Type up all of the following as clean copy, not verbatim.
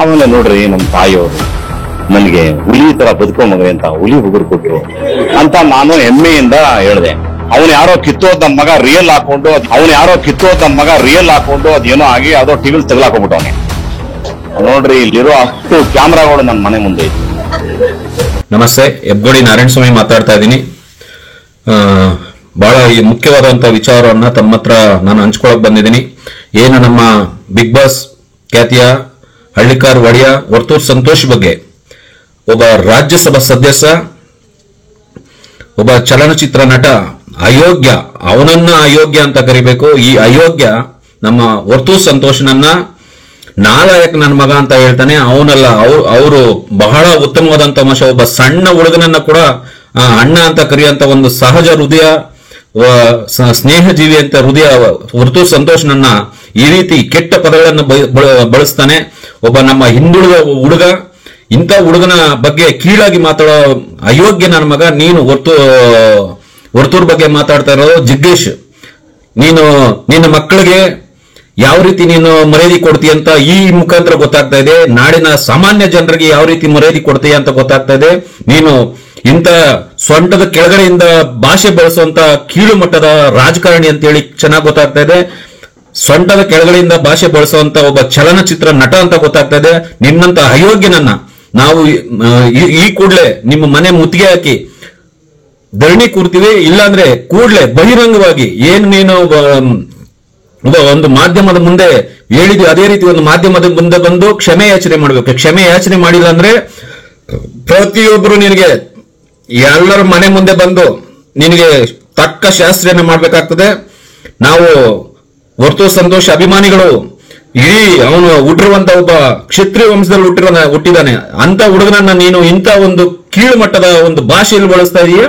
ಆಮೇಲೆ ನೋಡ್ರಿ ನಮ್ಮ ತಾಯಿಯವರು ನನಗೆ ಹುಲಿ ತರ ಬದುಕೋ ಮಗನೇ ಅಂತ ಹುಲಿ ಹುಗುರು ಕೊಟ್ರು ಅಂತ ನಾನು ಹೆಮ್ಮೆಯಿಂದ ಹೇಳಿದೆ. ಅವನು ಯಾರೋ ಕಿತ್ತೋದ್ ನಮ್ಮ ಮಗ ರಿಯಲ್ ಹಾಕೊಂಡು ಅದೇನೋ ಆಗಿ ಅದೋ ಟಿವಿಲ್ ತಗಲಾಕೊಂಡ್ಬಿಟ್ಟವನೆ. ನೋಡ್ರಿ ಇಲ್ಲಿರೋ ಅಷ್ಟು ಕ್ಯಾಮ್ರಾಗಳು ನನ್ನ ಮನೆ ಮುಂದೆ ಇದೆ. ನಮಸ್ತೆ, ಹೆಬ್ಗೋಡಿ ನಾರಾಯಣ ಸ್ವಾಮಿ ಮಾತಾಡ್ತಾ ಇದ್ದೀನಿ. ಬಹಳ ಈ ಮುಖ್ಯವಾದಂತಹ ವಿಚಾರವನ್ನ ತಮ್ಮ ಹತ್ರ ನಾನು ಹಂಚ್ಕೊಳಕ್ ಬಂದಿದ್ದೀನಿ. ಏನು ನಮ್ಮ ಬಿಗ್ ಬಾಸ್ ಖ್ಯಾತಿಯ ಹಳ್ಳಿಕಾರ್ ಒಡೆಯ ವರ್ತೂರ್ ಸಂತೋಷ್ ಬಗ್ಗೆ ಒಬ್ಬ ರಾಜ್ಯಸಭಾ ಸದಸ್ಯ, ಒಬ್ಬ ಚಲನಚಿತ್ರ ನಟ ಅಯೋಗ್ಯ, ಅವನನ್ನ ಅಯೋಗ್ಯ ಅಂತ ಕರಿಬೇಕು. ಈ ಅಯೋಗ್ಯ ನಮ್ಮ ವರ್ತೂರ್ ಸಂತೋಷನನ್ನ ನಾಲಾಯಕ್ ನನ್ನ ಮಗ ಅಂತ ಹೇಳ್ತಾನೆ. ಅವನಲ್ಲ, ಅವರು ಬಹಳ ಉತ್ತಮವಾದಂತ ಅಂಶ. ಒಬ್ಬ ಸಣ್ಣ ಹುಡುಗನನ್ನ ಕೂಡ ಅಣ್ಣ ಅಂತ ಕರೆಯುವಂತ ಒಂದು ಸಹಜ ಹೃದಯ, ಸ್ನೇಹ ಜೀವಿ ಅಂತ ಹೃದಯ ವರ್ತೂರ್ ಸಂತೋಷನನ್ನ ಈ ರೀತಿ ಕೆಟ್ಟ ಪದಗಳನ್ನು ಬಳಸ್ತಾನೆ. ಒಬ್ಬ ನಮ್ಮ ಹಿಂದುಳಿದ ಹುಡುಗ, ಇಂಥ ಹುಡುಗನ ಬಗ್ಗೆ ಕೀಳಾಗಿ ಮಾತಾಡೋ ಅಯೋಗ್ಯ ನನ್ನ ಮಗ. ನೀನು ವರ್ತೂರ್ ಬಗ್ಗೆ ಮಾತಾಡ್ತಾ ಇರೋದು ಜಿಗ್ಗೇಶ್. ನೀನು ನಿನ್ನ ಮಕ್ಕಳಿಗೆ ಯಾವ ರೀತಿ ನೀನು ಮರ್ಯಾದೆ ಕೊಡ್ತೀಯ ಅಂತ ಈ ಮುಖಾಂತರ ಗೊತ್ತಾಗ್ತಾ ಇದೆ. ನಾಡಿನ ಸಾಮಾನ್ಯ ಜನರಿಗೆ ಯಾವ ರೀತಿ ಮರ್ಯಾದೆ ಕೊಡ್ತೀಯ ಅಂತ ಗೊತ್ತಾಗ್ತಾ ಇದೆ. ನೀನು ಇಂಥ ಸೊಂಟದ ಕೆಳಗಡೆಯಿಂದ ಭಾಷೆ ಬಳಸುವಂತ ಕೀಳು ಮಟ್ಟದ ರಾಜಕಾರಣಿ ಅಂತೇಳಿ ಚೆನ್ನಾಗಿ ಗೊತ್ತಾಗ್ತಾ ಇದೆ. ಸೊಂಟದ ಕೆಳಗಡೆಯಿಂದ ಭಾಷೆ ಬಳಸುವಂತ ಒಬ್ಬ ಚಲನಚಿತ್ರ ನಟ ಅಂತ ಗೊತ್ತಾಗ್ತಾ ಇದೆ. ನಿನ್ನಂತ ಅಯೋಗ್ಯನನ್ನ ನಾವು ಈ ಕೂಡಲೇ ನಿಮ್ಮ ಮನೆ ಮುತ್ತಿಗೆ ಹಾಕಿ ಧರಣಿ ಕೂರ್ತೀವಿ. ಇಲ್ಲಾಂದ್ರೆ ಕೂಡಲೇ ಬಹಿರಂಗವಾಗಿ ಏನು ನೀನು ಒಂದು ಮಾಧ್ಯಮದ ಮುಂದೆ ಹೇಳಿದ್ವಿ, ಅದೇ ರೀತಿ ಒಂದು ಮಾಧ್ಯಮದ ಮುಂದೆ ಬಂದು ಕ್ಷಮೆ ಯಾಚನೆ ಮಾಡಬೇಕು. ಕ್ಷಮೆ ಯಾಚನೆ ಮಾಡಿಲ್ಲ ಅಂದ್ರೆ ಪ್ರತಿಯೊಬ್ಬರು ನಿನಗೆ ಎಲ್ಲರ ಮನೆ ಮುಂದೆ ಬಂದು ನಿನಗೆ ತಕ್ಕ ಶಾಸ್ತ್ರಿಯನ್ನ ಮಾಡ್ಬೇಕಾಗ್ತದೆ. ನಾವು ವರ್ತೂರ್ ಸಂತೋಷ್ ಅಭಿಮಾನಿಗಳು ಇಡೀ ಅವನು ಹುಟ್ಟಿರುವಂತ ಒಬ್ಬ ಕ್ಷತ್ರಿಯ ವಂಶದಲ್ಲಿ ಹುಟ್ಟಿದಾನೆ ಅಂತ ಹುಡುಗನನ್ನ ನೀನು ಇಂಥ ಒಂದು ಕೀಳು ಮಟ್ಟದ ಒಂದು ಭಾಷೆಯಲ್ಲಿ ಬಳಸ್ತಾ ಇದೀಯ.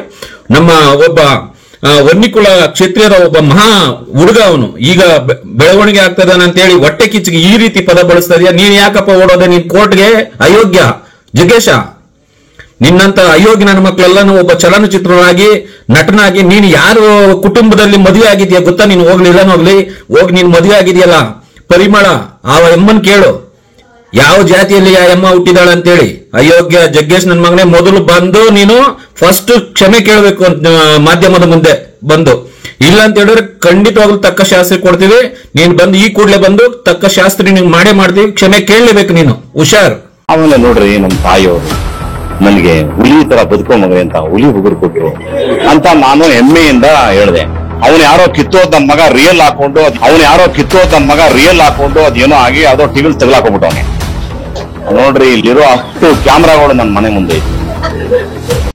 ನಮ್ಮ ಒಬ್ಬ ವರ್ಣಿಕುಲ ಕ್ಷತ್ರಿಯರ ಒಬ್ಬ ಮಹಾ ಹುಡುಗ, ಅವನು ಈಗ ಬೆಳವಣಿಗೆ ಆಗ್ತಾ ಇದ್ದಾನೆ ಅಂತ ಹೇಳಿ ಹೊಟ್ಟೆ ಕಿಚ್ಚಿಗೆ ಈ ರೀತಿ ಪದ ಬಳಸ್ತಾ ಇದೀಯ. ನೀನ್ ಯಾಕಪ್ಪ ಓಡೋದೆ ನೀನ್ ಕೋರ್ಟ್ಗೆ? ಅಯೋಗ್ಯ ಜಗ್ಗೇಶ, ನಿನ್ನಂತ ಅಯೋಗ್ಯ ನನ್ನ ಮಕ್ಕಳೆಲ್ಲಾನು ಒಬ್ಬ ಚಲನಚಿತ್ರನಾಗಿ ನಟನಾಗಿ ನೀನು ಯಾರು ಕುಟುಂಬದಲ್ಲಿ ಮದುವೆ ಆಗಿದ್ಯಾ ಗೊತ್ತಾ? ನೀನು ಹೋಗ್ಲಿ ನೀನು ಮದುವೆ ಆಗಿದೆಯಲ್ಲ ಪರಿಮಳ, ಆ ಎಮ್ಮನ್ ಕೇಳು ಯಾವ ಜಾತಿಯಲ್ಲಿ ಆ ಎಮ್ಮ ಹುಟ್ಟಿದಾಳ ಅಂತೇಳಿ. ಅಯೋಗ್ಯ ಜಗ್ಗೇಶ್ ನನ್ನ ಮಗನೇ, ಮೊದಲು ಬಂದು ನೀನು ಫಸ್ಟ್ ಕ್ಷಮೆ ಕೇಳಬೇಕು ಮಾಧ್ಯಮದ ಮುಂದೆ ಬಂದು. ಇಲ್ಲ ಅಂತ ಹೇಳಿದ್ರೆ ಖಂಡಿತವಾಗ್ಲೂ ತಕ್ಕ ಶಾಸ್ತ್ರಿ ಕೊಡ್ತೀವಿ. ನೀನು ಬಂದು ಈ ಕೂಡಲೇ ಬಂದು ತಕ್ಕ ಶಾಸ್ತ್ರಿ ನೀನು ಮಾಡೇ ಮಾಡ್ತೀವಿ. ಕ್ಷಮೆ ಕೇಳಲೇಬೇಕು ನೀನು, ಹುಷಾರ್. ಆಮೇಲೆ ನೋಡ್ರಿ ನಮ್ಮ ತಾಯಿಯವರು ನನಗೆ ಹುಲಿ ತರ ಬದುಕೋ ಮಗನೇ ಅಂತ ಹುಲಿ ಹುಗುರು ಕೊಟ್ರು ಅಂತ ನಾನು ಹೆಮ್ಮೆಯಿಂದ ಹೇಳಿದೆ. ಅವನು ಯಾರೋ ಕಿತ್ತೋದ್ ನಮ್ಮ ಮಗ ರಿಯಲ್ ಹಾಕೊಂಡು ಅದೇನೋ ಆಗಿ ಅದೋ ಟಿವಿಲ್ ತಗಲಾಕೊಂಡ್ಬಿಟ್ಟವನೆ. ನೋಡ್ರಿ ಇಲ್ಲಿರೋ ಅಷ್ಟು ಕ್ಯಾಮ್ರಾಗಳು ನನ್ನ ಮನೆ ಮುಂದೆ ಇದೆ.